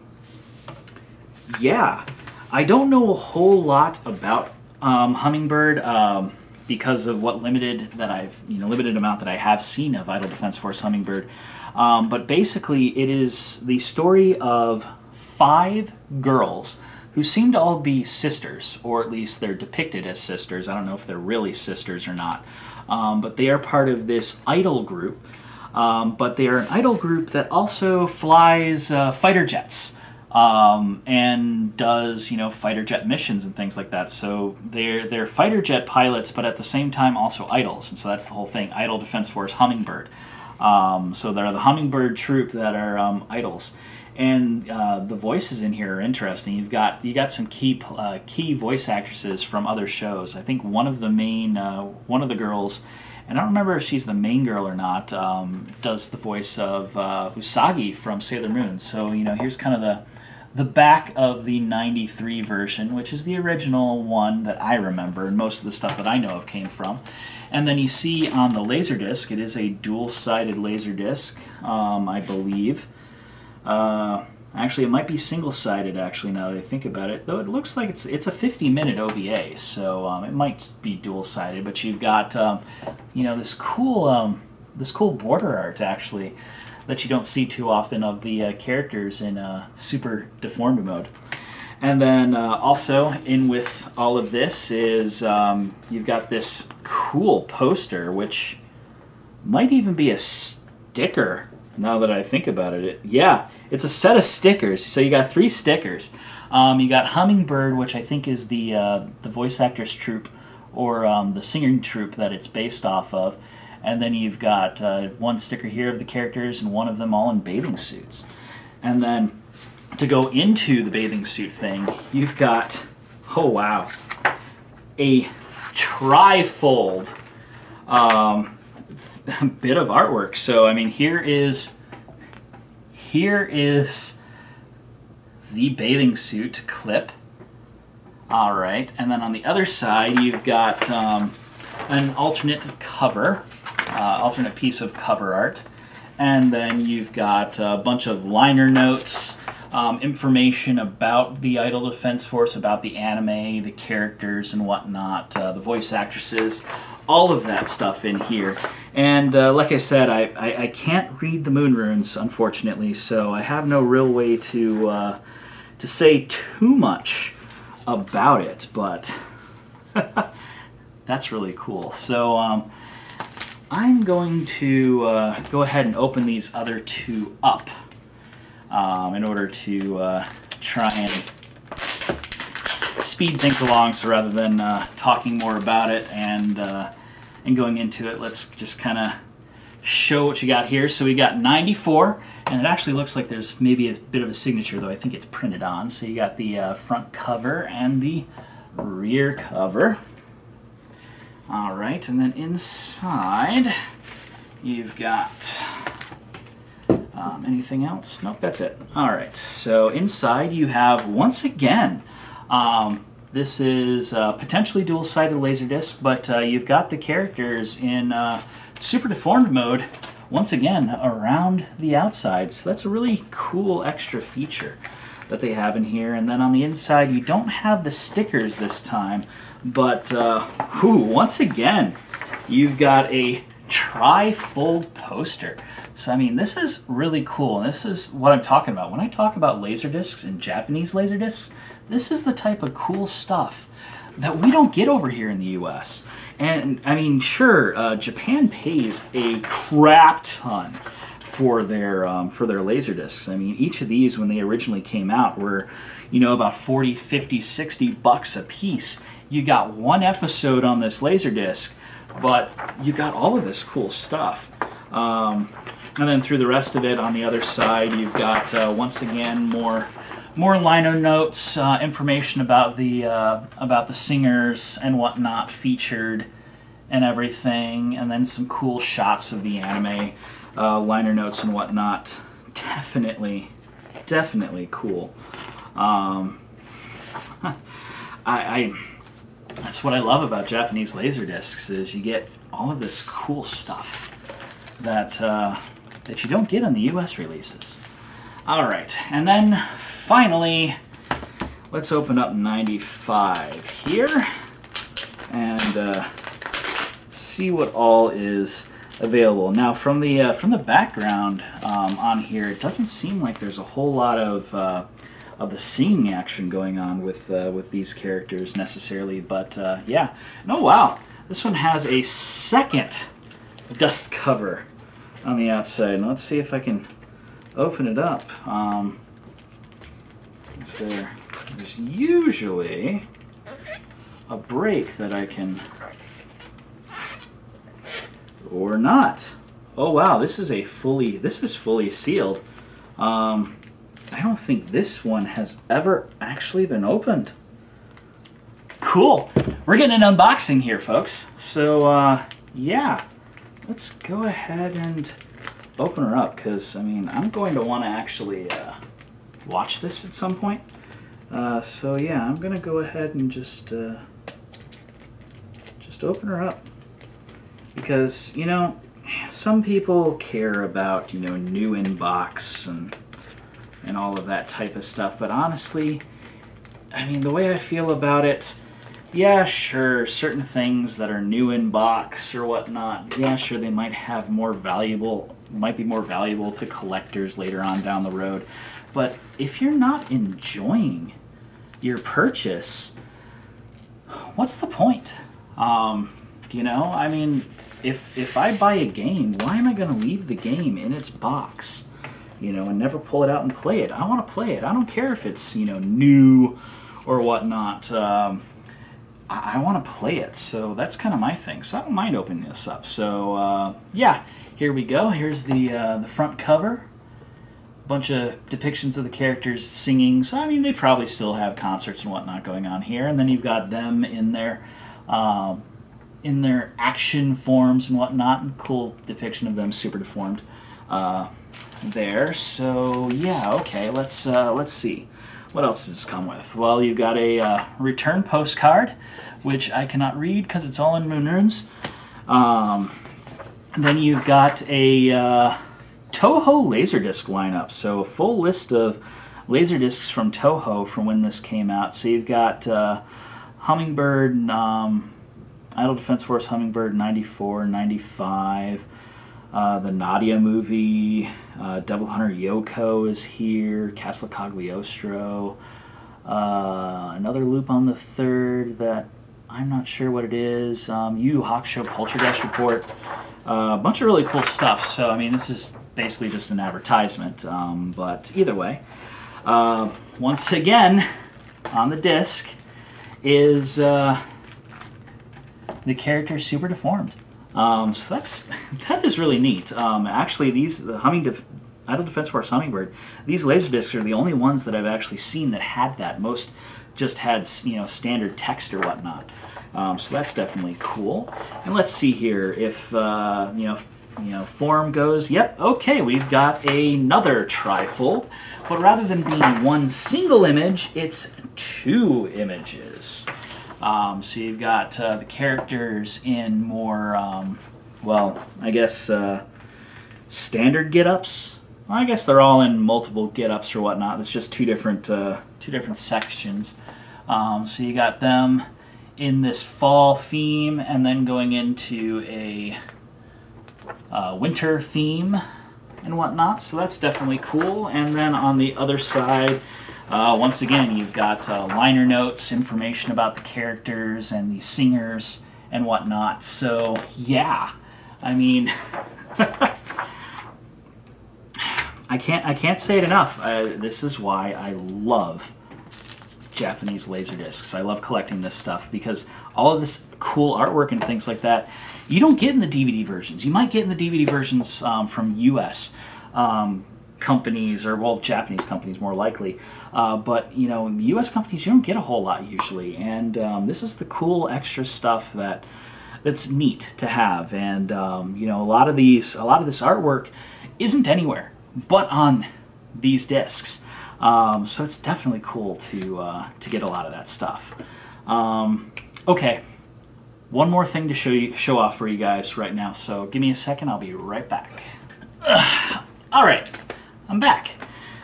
yeah, I don't know a whole lot about Hummingbird because of what limited amount that I have seen of Idle Defense Force Hummingbird. But basically, it is the story of 5 girls who seem to all be sisters, or at least they're depicted as sisters. I don't know if they're really sisters or not. But they are part of this idol group. But they are an idol group that also flies fighter jets and does, fighter jet missions and things like that. So they're fighter jet pilots, but at the same time also idols. And so that's the whole thing, Idle Defense Force Hummingbird. So they're the Hummingbird troop that are idols. And the voices in here are interesting. You got some key voice actresses from other shows. I think one of the girls, and I don't remember if she's the main girl or not, does the voice of Usagi from Sailor Moon. So here's kind of the back of the '93 version, which is the original one that I remember, and most of the stuff that I know of came from. And then you see on the Laserdisc, it is a dual-sided Laserdisc, I believe. Actually, it might be single-sided, actually, now that I think about it. Though it looks like it's a 50-minute OVA, so it might be dual-sided. But you've got, this cool border art, actually, that you don't see too often of the characters in super deformed mode. And then also, in with all of this is you've got this cool poster, which might even be a sticker, now that I think about it. Yeah, it's a set of stickers. So you got 3 stickers. You got Hummingbird, which I think is the voice actors troupe, or the singing troupe that it's based off of. And then you've got 1 sticker here of the characters, and one of them all in bathing suits. And then to go into the bathing suit thing, you've got, oh wow, a trifold bit of artwork. So I mean, here is the bathing suit clip. All right, and then on the other side, you've got an alternate cover, alternate piece of cover art, and then you've got a bunch of liner notes, information about the Idle Defense Force, about the anime, the characters and whatnot, the voice actresses, all of that stuff in here. And like I said, I can't read the moon runes, unfortunately, so I have no real way to say too much about it, but that's really cool. So I'm going to go ahead and open these other 2 up in order to try and speed things along. So rather than talking more about it and going into it, let's just kind of show what you got here. So we got 94, and it actually looks like there's maybe a bit of a signature, though I think it's printed on. So you got the front cover and the rear cover. All right, and then inside you've got anything else? Nope, that's it. All right, so inside you have, once again, this is potentially dual-sided Laserdisc, but you've got the characters in super deformed mode, once again, around the outside. So that's a really cool extra feature that they have in here. And then on the inside, you don't have the stickers this time, but once again, you've got a tri-fold poster. So I mean, this is really cool, and this is what I'm talking about. When I talk about Laserdiscs and Japanese Laserdiscs, this is the type of cool stuff that we don't get over here in the U.S. And I mean, sure, Japan pays a crap ton for their Laserdiscs. I mean, each of these, when they originally came out, were, you know, about 40, 50, 60 bucks a piece. You got one episode on this Laserdisc, but you got all of this cool stuff. And then through the rest of it, on the other side, you've got, once again, more liner notes, information about the singers and whatnot featured and everything, and then some cool shots of the anime, liner notes and whatnot. Definitely cool. That's what I love about Japanese Laserdiscs, is you get all of this cool stuff that you don't get on the U.S. releases. All right, and then finally, let's open up 95 here and see what all is available. Now, from the background on here, it doesn't seem like there's a whole lot of the singing action going on with these characters necessarily, but yeah. Oh wow, this one has a second dust cover on the outside. And let's see if I can open it up. There's usually a break that I can, or not. Oh wow, this is fully sealed. I don't think this one has ever actually been opened. Cool. We're getting an unboxing here, folks. So yeah, let's go ahead and open her up, because I mean, I'm going to want to actually watch this at some point. So yeah, I'm gonna go ahead and just open her up, because, you know, some people care about, you know, new in box and all of that type of stuff, but honestly, I mean, the way I feel about it, yeah, sure, certain things that are new in box or whatnot, yeah, sure, they might be more valuable to collectors later on down the road. But if you're not enjoying your purchase, what's the point? You know, I mean, if I buy a game, why am I going to leave the game in its box, you know, and never pull it out and play it? I want to play it. I don't care if it's, you know, new or whatnot. I want to play it, so that's kind of my thing. So I don't mind opening this up. So yeah, here we go. Here's the front cover. Bunch of depictions of the characters singing. So I mean, they probably still have concerts and whatnot going on here. And then you've got them in their action forms and whatnot. And cool depiction of them super deformed there. So yeah, okay. Let's see. What else does this come with? Well, you've got a return postcard, which I cannot read because it's all in moon runes. Then you've got a Toho Laserdisc lineup. So a full list of Laserdiscs from Toho from when this came out. So you've got Hummingbird, Idle Defense Force Hummingbird 94, 95. The Nadia movie, Devil Hunter Yoko is here, Castle Cagliostro, another Lupin the Third that I'm not sure what it is, Yu Yu Hakusho Poltergeist Report, a bunch of really cool stuff. So I mean, this is basically just an advertisement, but either way, once again on the disc is the character super deformed. So that is really neat. Actually, the Idle Defense Force Hummingbird, these Laserdiscs are the only ones that I've actually seen that had that. Most just had, you know, standard text or whatnot. So that's definitely cool. And let's see here if you know, form goes. Yep. Okay, we've got another trifold, but rather than being one single image, it's two images. So you've got the characters in more, well, I guess standard get-ups. Well, I guess they're all in multiple get-ups or whatnot. It's just two different sections. So you got them in this fall theme, and then going into a winter theme and whatnot. So that's definitely cool. And then on the other side, Once again, you've got liner notes, information about the characters and the singers and whatnot. So yeah, I mean, I can't say it enough. This is why I love Japanese Laserdiscs. I love collecting this stuff because all of this cool artwork and things like that you don't get in the DVD versions. You might get in the DVD versions from U.S. Companies, or well, Japanese companies more likely, but you know, U.S. companies you don't get a whole lot usually, and this is the cool extra stuff that's neat to have. And you know, a lot of this artwork isn't anywhere but on these discs, so it's definitely cool to get a lot of that stuff. Okay, one more thing to show off for you guys right now, so give me a second, I'll be right back. All right, I'm back.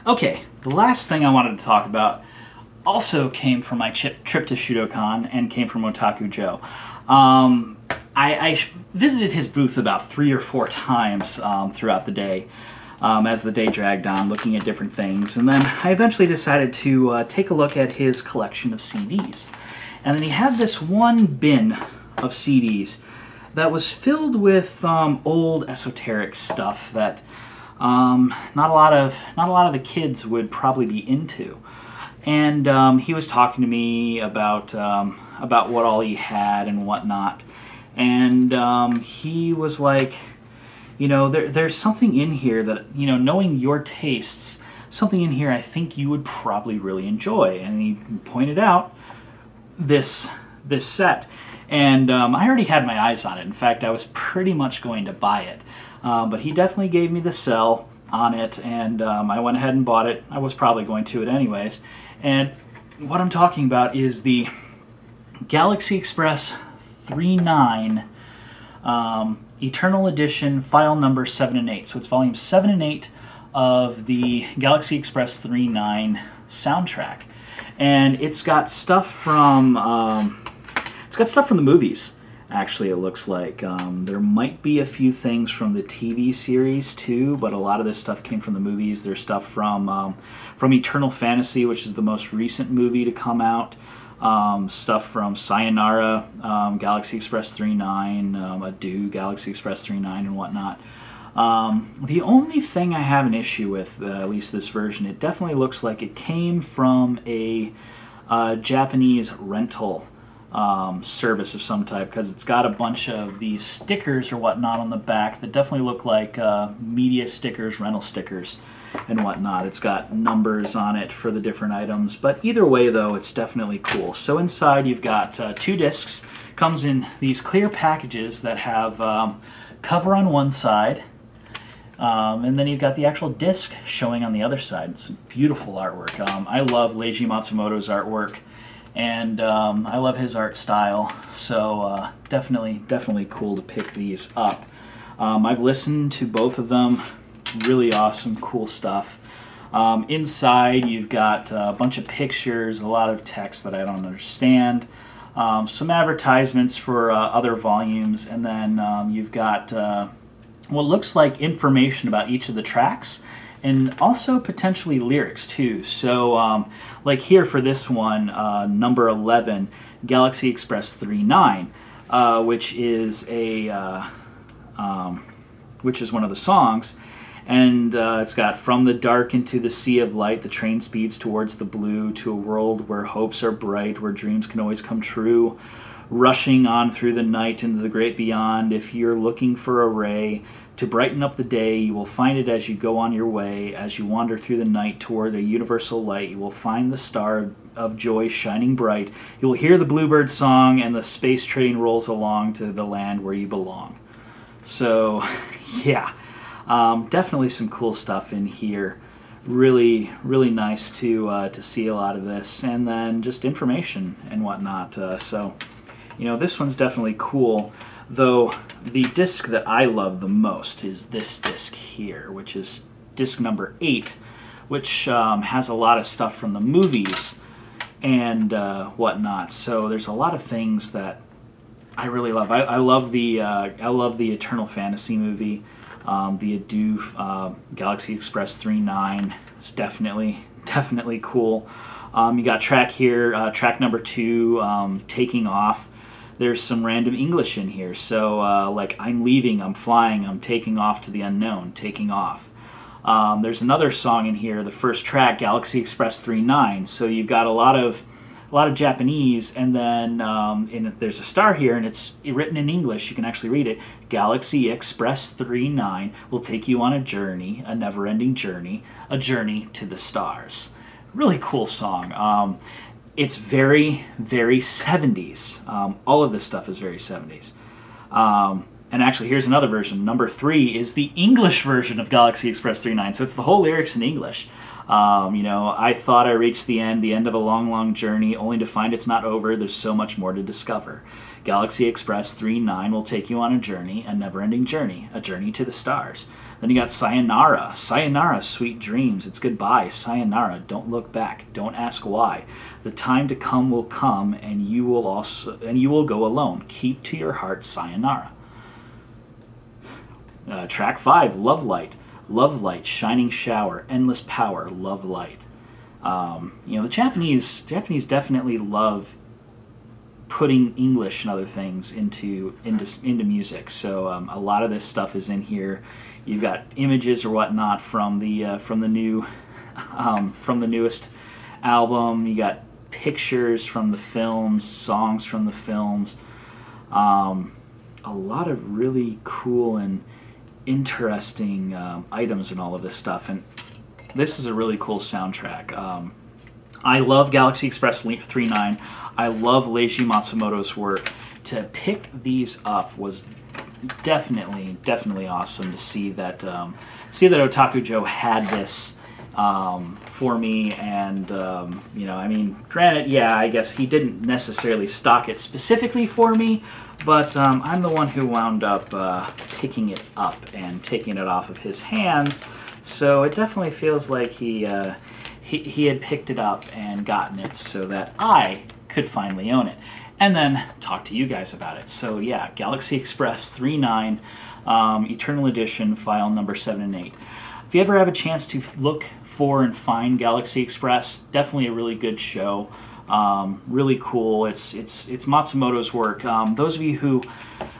Okay, the last thing I wanted to talk about also came from my trip to Shudokan and came from Otaku Joe. I visited his booth about 3 or 4 times throughout the day, as the day dragged on, looking at different things, and then I eventually decided to take a look at his collection of CDs. And then he had this one bin of CDs that was filled with old esoteric stuff that not a lot of the kids would probably be into. And he was talking to me about what all he had and whatnot. And he was like, you know, there's something in here that, you know, knowing your tastes, something in here I think you would probably really enjoy. And he pointed out this set. And I already had my eyes on it. In fact, I was pretty much going to buy it. But he definitely gave me the sell on it, and I went ahead and bought it. I was probably going to it anyways. And what I'm talking about is the Galaxy Express 3.9 Eternal Edition, file number 7 and 8. So it's volume 7 and 8 of the Galaxy Express 3.9 soundtrack. And it's got stuff from the movies. Actually, it looks like there might be a few things from the TV series too, but a lot of this stuff came from the movies. There's stuff from Eternal Fantasy, which is the most recent movie to come out. Stuff from Sayonara, Galaxy Express 3.9, Adieu, Galaxy Express 3.9, and whatnot. The only thing I have an issue with, at least this version, it definitely looks like it came from a Japanese rental service of some type, because it's got a bunch of these stickers or whatnot on the back that definitely look like media stickers, rental stickers, and whatnot. It's got numbers on it for the different items, but either way though, it's definitely cool. So inside you've got 2 discs. Comes in these clear packages that have cover on one side, and then you've got the actual disc showing on the other side. It's beautiful artwork. I love Leiji Matsumoto's artwork, and I love his art style, so definitely cool to pick these up. I've listened to both of them. Really awesome, cool stuff. Inside you've got a bunch of pictures, a lot of text that I don't understand, some advertisements for other volumes, and then you've got what looks like information about each of the tracks, and also potentially lyrics too. So like here for this one, number 11, Galaxy Express 3.9, which is one of the songs. And it's got, from the dark into the sea of light, the train speeds towards the blue, to a world where hopes are bright, where dreams can always come true, rushing on through the night into the great beyond. If you're looking for a ray to brighten up the day, you will find it as you go on your way. As you wander through the night toward a universal light, you will find the star of joy shining bright. You will hear the bluebird song, and the space train rolls along to the land where you belong. So, yeah. Definitely some cool stuff in here. Really nice to see a lot of this, and then just information and whatnot. So, you know, this one's definitely cool. Though the disc that I love the most is this disc here, which is disc number 8, which has a lot of stuff from the movies and whatnot. So there's a lot of things that I really love. I love the Eternal Fantasy movie. The Adieu Galaxy Express 3.9 is definitely definitely cool. You got track here, track number 2, Taking Off. There's some random English in here. So like, I'm leaving, I'm flying, I'm taking off to the unknown, taking off. There's another song in here, the first track, Galaxy Express 39. So you've got a lot of Japanese, and then there's a star here, and it's written in English. You can actually read it. Galaxy Express 39 will take you on a journey, a never-ending journey, a journey to the stars. Really cool song. It's very, very 70s. All of this stuff is very 70s. And actually, here's another version. Number 3 is the English version of Galaxy Express 39. So it's the whole lyrics in English. You know, I thought I reached the end of a long, long journey, only to find it's not over. There's so much more to discover. Galaxy Express 39 will take you on a journey, a never-ending journey, a journey to the stars. Then you got Sayonara. Sayonara, sweet dreams. It's goodbye. Sayonara, don't look back. Don't ask why. The time to come will come, and you will go alone. Keep to your heart. Sayonara. Track 5, Love Light. Love light, shining shower, endless power, love light. You know, the Japanese definitely love putting English and other things into music. So a lot of this stuff is in here. You've got images or whatnot from the newest album. You got pictures from the films, songs from the films. A lot of really cool and interesting items and all of this stuff, and this is a really cool soundtrack. I love Galaxy Express 39. I love Leiji Matsumoto's work. To pick these up was definitely awesome. To see that Otaku Joe had this for me, and you know, I mean, granted, yeah, I guess he didn't necessarily stock it specifically for me, but I'm the one who wound up picking it up and taking it off of his hands, so it definitely feels like he had picked it up and gotten it so that I could finally own it, and then talk to you guys about it. So yeah, Galaxy Express 39, Eternal Edition, file number 7 and 8. If you ever have a chance to look for and find Galaxy Express, definitely a really good show. Really cool. It's Matsumoto's work. Those of you who,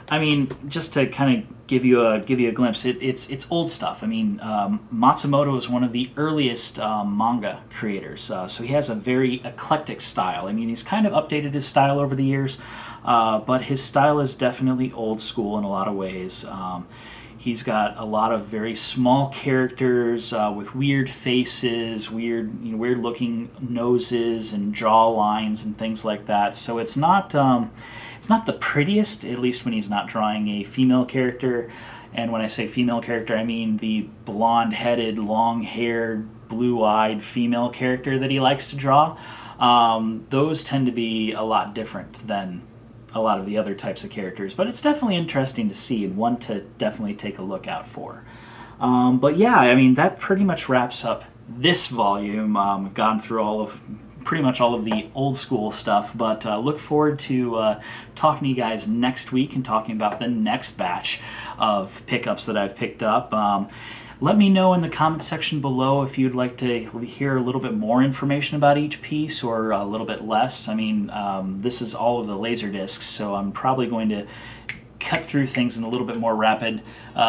I mean, just to kind of give you a glimpse, it's old stuff. I mean, Matsumoto is one of the earliest manga creators, so he has a very eclectic style. I mean, he's kind of updated his style over the years, but his style is definitely old school in a lot of ways. He's got a lot of very small characters with weird faces, weird-looking noses and jaw lines and things like that. So it's not the prettiest, at least when he's not drawing a female character. And when I say female character, I mean the blonde-headed, long-haired, blue-eyed female character that he likes to draw. Those tend to be a lot different than a lot of the other types of characters, but it's definitely interesting to see and one to definitely take a look out for. But yeah, I mean, that pretty much wraps up this volume. We've gone through pretty much all of the old school stuff, but look forward to talking to you guys next week and talking about the next batch of pickups that I've picked up. Let me know in the comment section below if you'd like to hear a little bit more information about each piece or a little bit less. I mean, this is all of the Laserdiscs, so I'm probably going to cut through things in a little bit more rapid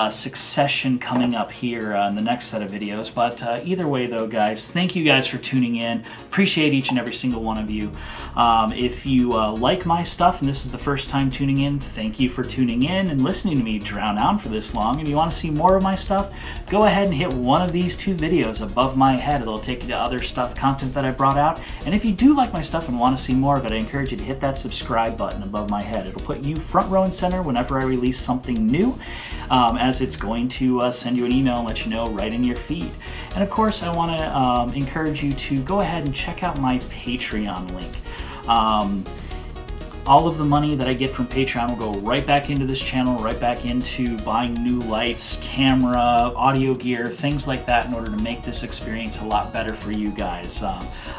succession coming up here in the next set of videos. But either way though, guys, thank you guys for tuning in. Appreciate each and every single one of you. If you like my stuff and this is the first time tuning in, thank you for tuning in and listening to me drown out for this long. If you want to see more of my stuff, go ahead and hit one of these 2 videos above my head. It'll take you to other content that I brought out. And if you do like my stuff and want to see more of it, I encourage you to hit that subscribe button above my head. It'll put you front row and center whenever I release something new, as it's going to send you an email and let you know right in your feed. And of course, I want to encourage you to go ahead and check out my Patreon link. All of the money that I get from Patreon will go right back into this channel, right back into buying new lights, camera, audio gear, things like that in order to make this experience a lot better for you guys.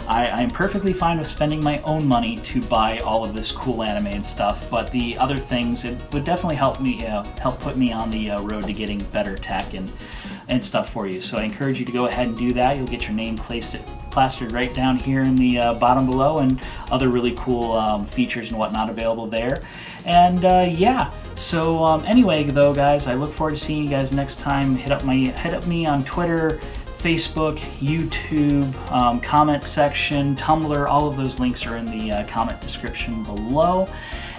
I'm perfectly fine with spending my own money to buy all of this cool anime and stuff, but the other things, it would definitely help me, help put me on the road to getting better tech and stuff for you. So I encourage you to go ahead and do that. You'll get your name placed plastered right down here in the bottom below, and other really cool features and whatnot available there. And yeah, so anyway though, guys, I look forward to seeing you guys next time. Hit me on Twitter, Facebook, YouTube, comment section, Tumblr. All of those links are in the comment description below.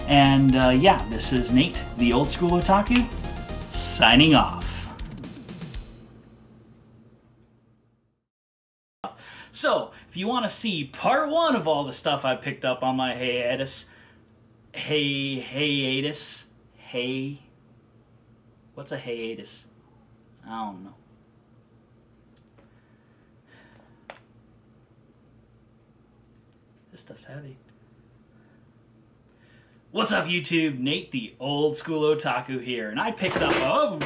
And yeah, this is Nate, the Old School Otaku, signing off. So, if you want to see part 1 of all the stuff I picked up on my hiatus, what's a hiatus? I don't know. This stuff's heavy. What's up, YouTube? Nate, the Old School Otaku here, and I picked up, oh